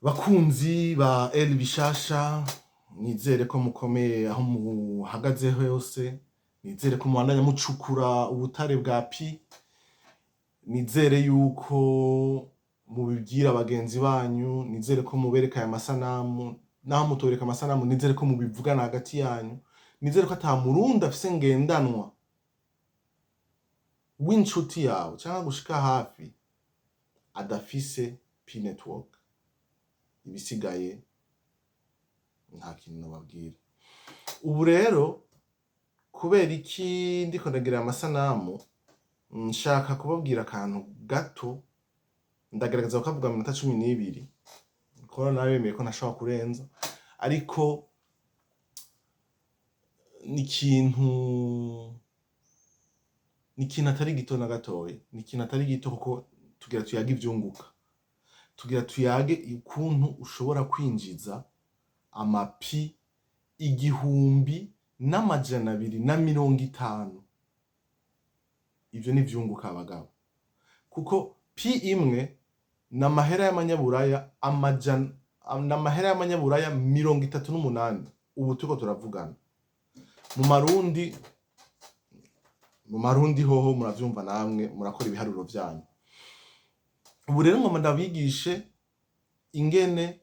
Bakunzi ba El Bishasha, nizere ko mukomeye aho muhagaze hose, nizere ko mubandanya mucukura ubutare bwa pi, nizere yuko mubibwira bagenzi banyu, nizere ko mubereka aya masanamu, naho mutoreka amasanamu nizere ko mubivugana hagati yanyu, nizere ko ata murundi afise ngendanwa w'inshuti yawe canke gushika hafi adafise pi network. Ibisigaye nta kintu nobabwira. Ubu rero kubera iki ndiko ndagira amasanamu, nshaka kubabwira akantu gato, ndagerageza kukavuga mu minota 12 kuko nabemeye ko ntashobora kurenza, ariko ni ikintu atari gito na gatoya, ni ikintu atari gito kuko tugira tuyage ivyunguka, tugira tuyage ukuntu ushobora kwinjiza amapi 1250. Ivyo ni vyunguka abagabo, kuko pi imwe na mahera y'amanyaburaya n'amahera y'amanyaburaya 38. Ubu turiko turavugana mu marundi hoho muravyumva namwe, murakora ibiharuro vyanyu. Ubu rero ngoma ndabigishe ingene,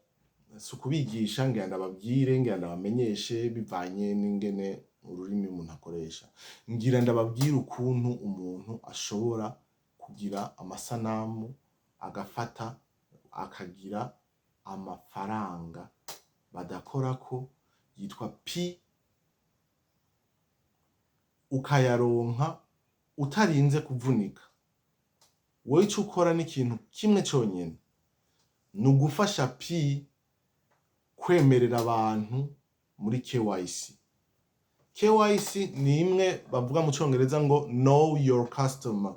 sukubigisha ngira ndababwire, ngira ndabamenyeshe bivanye n'ingene ururimi umuntu akoresha. Ngira ndababwire ukuntu umuntu ashobora kugira amasanamu agafata akagira amafaranga badakorako yitwa pi, ukayaronka utarinze kuvunika. Wowe ico ukora n'ikintu kimwe conyene, ni ugufasha pi kwemerera abantu muri KYC. KYC ni imwe bavuga mu Congereza ngo know your customer,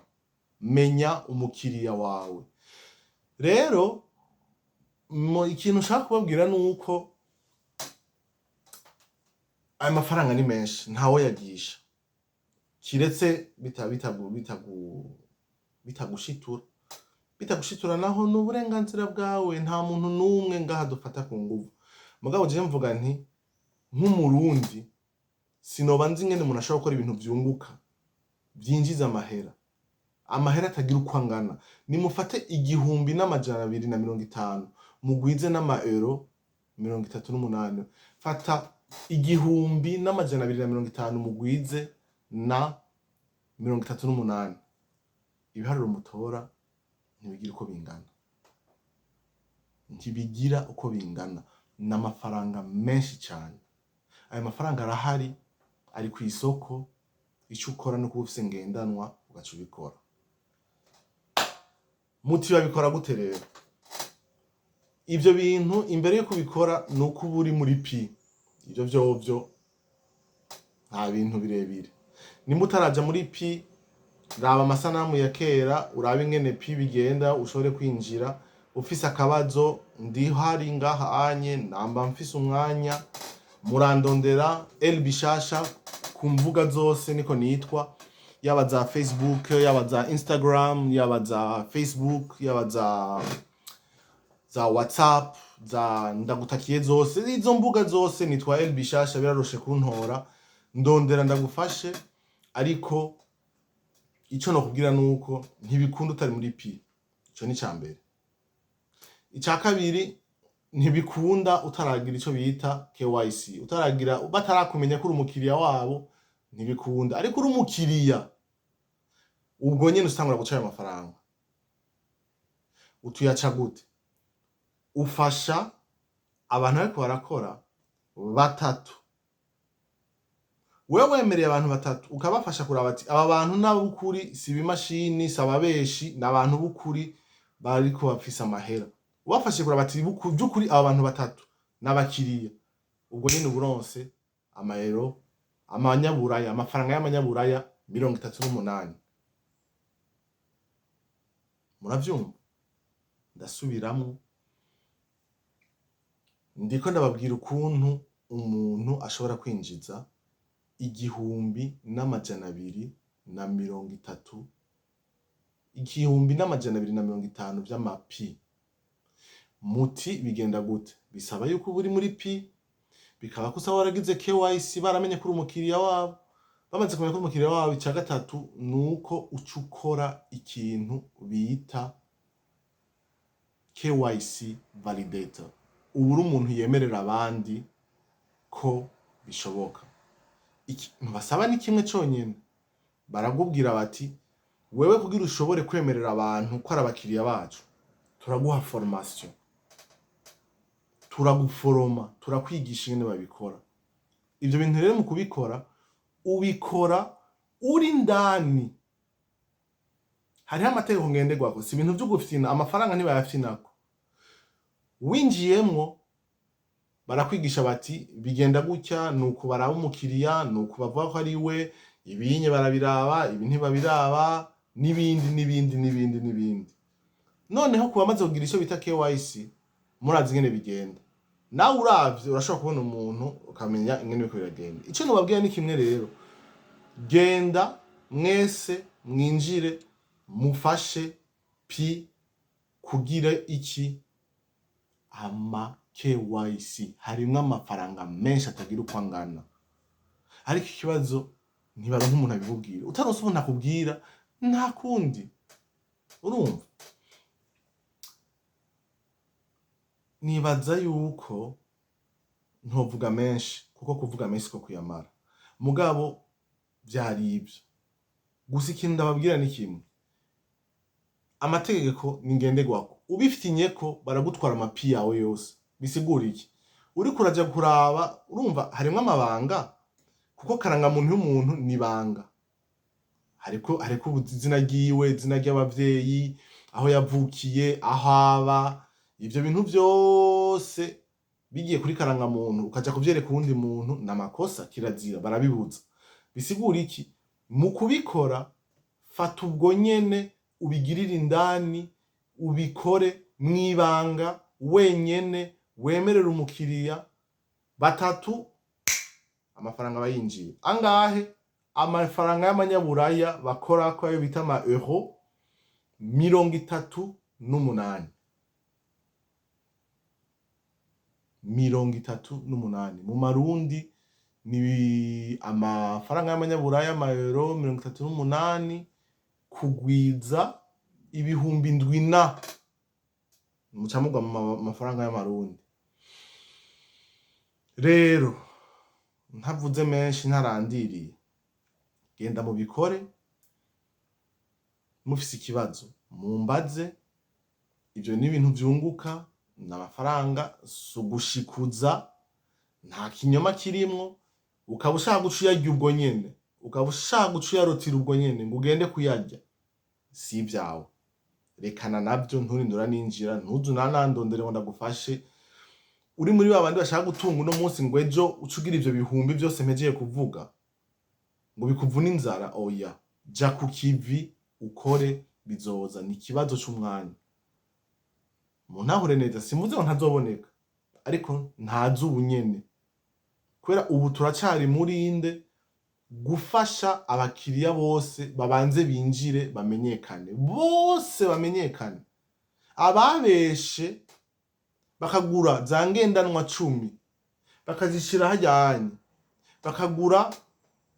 menya umukiriya wawe. Rero ikintu nshaka kubabwira nuko aya mafaranga ni menshi, ntawo yagisha kiretse bitagushitura naho n'uburenganzira bwawe, nta muntu n'umwe ngaha dufata ku nguvu. Mugabo je mvuga nti nk'umurundi sinoba nzi ingene umuntu ashobora gukora ibintu vyunguka vyinjiza amahera atagira uko angana. Nimufate 1250 mugwize n'ama-euro 38. Fata 1250 mugwize na 38. Ibiharuro mutora ntibigira uko bingana, ntibigira uko bingana. N'amafaranga menshi cyane. Ayo mafaranga arahari, ari ku isoko. Ico ukora no kuba ufise ngendanwa ugaca ubikora. Muti babikora gute rero? Ivyo bintu imbere yo kubikora nuko uba uri muri pi. Ivyo vyovyo nta bintu birebire. Nimba utaraja muri pi, raba amasanamu ya kera urabe ingene pi bigenda, ushobore kwinjira. Ufise akabazo ndihari ngaha anye, namba mfise umwanya, murandondera El Bishasha ku mbuga zose niko nitwa, yaba za Facebook, yaba za Instagram, yaba za Facebook, yaba za WhatsApp, za ndagutakiye zose. Izo mbuga zose nitwa El Bishasha, biraroshe kuntora, ndondera ndagufashe. Ariko ico nokubwira nuko ntibikunda utari muri pi. Ico ni cambere. Ica kabiri, ntibikunda utaragira ico bita KYC, utaragira batarakumenya ko uri umukiriya wabo, ntibikunda. Ariko uri umukiriya, ubwo nyene usangura guca ayo mafaranga. Utuyaca gute? Ufasha abantu bariko barakora 3. Wewe wemereye abantu 3 ukabafasha kuraba ati aba bantu n'abukuri si bimashini, si ababeshi, n'abantu bukuri bariko bafise amahera. Ubafashe kuraba ati byukuri aba bantu 3 n'abakiriya. Ubwo nyene uburonse ama-euro, amanyaburaya, amafaranga y'amanyaburaya 38. Muravyumva? Ndasubiramwo. Ndiko ndababwira ukuntu umuntu ashobora kwinjiza 1230, 1250 vy'amapi muti bigenda gute? Bisaba yuko uba uri muri Pi, bikaba ko usaba waragize KYC baramenye kuri umukiriya wabo. Bamaze kumenya kuri umukiriya wabo, ica gatatu nuko uca ukora ikintu bita KYC validator. Ubu uri umuntu yemerera abandi ko bishoboka. Ikintu basaba ni kimwe conyene, baragubwira bati wewe kugira ushobore kwemerera abantu ko ari abakiriya bacu, turaguha formation, turaguforoma, turakwigisha ingene babikora. Ivyo bintu rero mu kubikora, ubikora uri ndani. Hariho amategeko ngenderwako, si ibintu vyo gufyina, amafaranga ntibayafyinako. Winjiyemwo barakwigisha bati bigenda gutya, nuko baraba umukiriya, nuko bavuga ko ari we, ibinye barabiraba, ibi ntibabiraba, n'ibindi. Noneho kuba bamaze kugira ico bita KYC, murazi ingene bigenda. Nawe uravye urashobora kubona umuntu ukamenya ingene biriko biragenda. Ico nobabwira ni kimwe rero, genda mwese mwinjire mufashe Pi kugira iki ama KYC. Harimwo amafaranga menshi atagira uko angana, ariko ikibazo ntibaronka umuntu abibubwira. Utaronse umuntu akubwira nta kundi, urumva. Nibaza yuko ntovuga menshi, kuko kuvuga menshi ko kuyamara, mugabo vyari ivyo gusa. Ikintu ndababwira ni kimwe, amategeko ni ngenderwako. Ubifitinyeko baragutwara amapi yawe yose. Bisigura iki? Uriko uraja kuraba, urumva harimwo amabanga, kuko karangamuntu y'umuntu ni banga. Hariko izina ryiwe, izina ry'abavyeyi, aho yavukiye, aho aba. Ivyo bintu vyose bigiye kuri karangamuntu ukaja kuvyereka uwundi muntu n'amakosa, kirazira, barabibuza. Bisigura iki? Mu kubikora, fata ubwo nyene ubigirire indani, ubikore mwibanga wenyene, wemerera umukiriya. batatu, amafaranga bayinjiye. Angahe? Amafaranga y'amanyaburaya bakora ko ayo bita ama euro 38. 38. Mu marundi ni amafaranga y'amanyaburaya ama euro 38 kugwiza ibihumbi 7 mucamugwa mu mafaranga y'amarundi. Rero ntavuze menshi ntarandiriye, genda mubikore. Mufise ikibazo mumbaze, ivyo ni ibintu vyunguka, n'amafaranga, sugushikuza, nta kinyoma kirimwo. Ukaba ushaka guca uyarya ubwo nyene, ukaba ushaka guca uyarotira ubwo nyene ngo ugende kuyarya, si ivyawe. Rekana navyo, nturindura ninjira, ntuzu nanandondere ngo ndagufashe. Uri muri babandi bashaka gutunga uno munsi ngo ejo ucugira ivyo bihumbi vyose mpejeye kuvuga ngo bikuvuna inzara. Oya, ja ku kivi ukore, bizoza. Ni ikibazo c'umwanya. Muntahure neza, simuze ngo ntazoboneka, ariko ntazi ubu nyene, kubera ubu turacari murinde gufasha abakiriya bose babanze binjire, bamenyekane, bose bamenyekane. Ababeshe bakagura za ngendanwa 10 bakazishira hajyanye, bakagura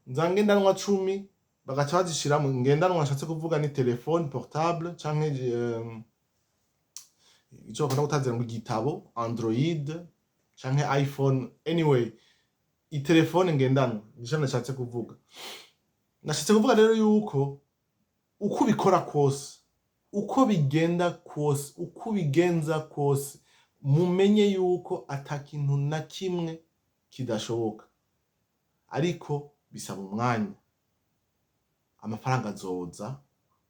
za ngendanwa 10 bagaca bazishira mu ngendanwa, nshatse kuvuga ni telefone portable canke ico bakunda gutazira ngo igitabo, Android canke iPhone. Anyway, i telefone ngendanwa nico nashatse kuvuga. Nashatse kuvuga rero yuko uko bikora kose, uko bigenda kose, uko bigenza kose, mumenye yuko atakintu na kimwe kidashoboka, ariko bisaba umwanya. Amafaranga azoza,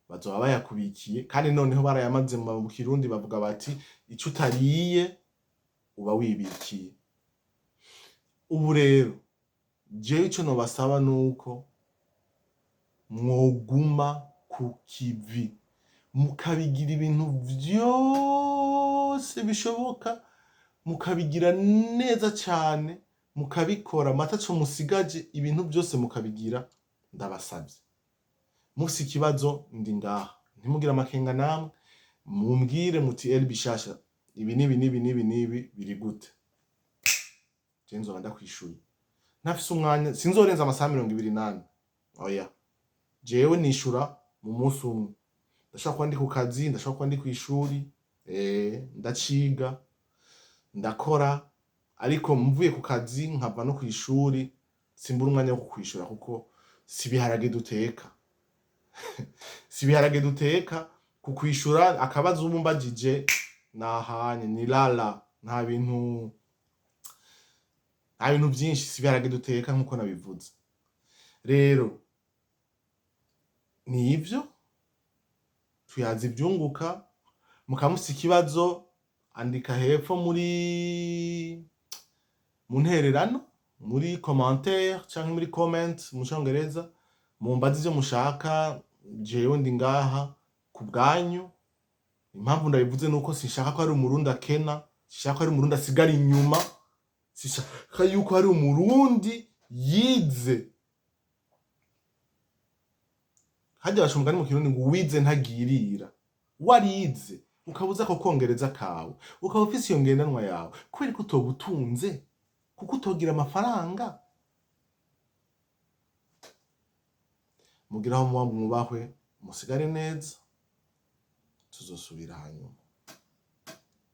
bazoba bayakubikiye, kandi noneho barayamaze mu Kirundi bavuga bati ico utariye uba wibikiye. Ubu rero jewe ico nobasaba nuko mwoguma ku kivi, mukabigira ibintu vyose bishoboka, mukabigira neza cane, mukabikora mataco musigaje, ibintu byose mukabigira. Ndabasavye, mufise ikibazo ndi ngaha, ntimugira amakenga namwe, mumbwire muti Bishasha ibi n'ibi biri gute, je nzoba ndakwishuye. Ntafise umwanya sinzorenza amasaha 28. Oya, jewe nishura mu munsi umwe. Ndashobora kuba ndi ku kazi, ndashobora kuba ndi kw'ishuri, ndaciga, ndakora, ariko mvuye ku kazi nkava no kw'ishuri simbura umwanya wo kukwishura kuko si ibiharage duteka. Si ibiharage duteka, kukwishura akabazo uba umbajije nahanye ni lala, nta bintu vyinshi, si ibiharage duteka nkuko nabivuze. Rero ni ivyo tuyaza ivyunguka. Mukamufise ikibazo andika hepfo mu ntererano, muri commentaire canke muri comment mu Congereza, mumbaze ivyo mushaka, jewe ndi ngaha ku bwanyu. Impamvu ndabivuze nuko sinshaka ko hari umurundi akena, sinshaka ko hari umurundi asigara inyuma, sinshaka yuko hari umurundi yize. Harya baca umugani mu Kirundi ngo uwize ntagirira. Warize ukabuza ko kongereza kawe, ukaba ufise iyo ngendanwa yawe, kubera ko utobutunze, kuko utogira amafaranga. Mugiraho muba mwubahwe, musigare neza, tuzosubira hanyuma.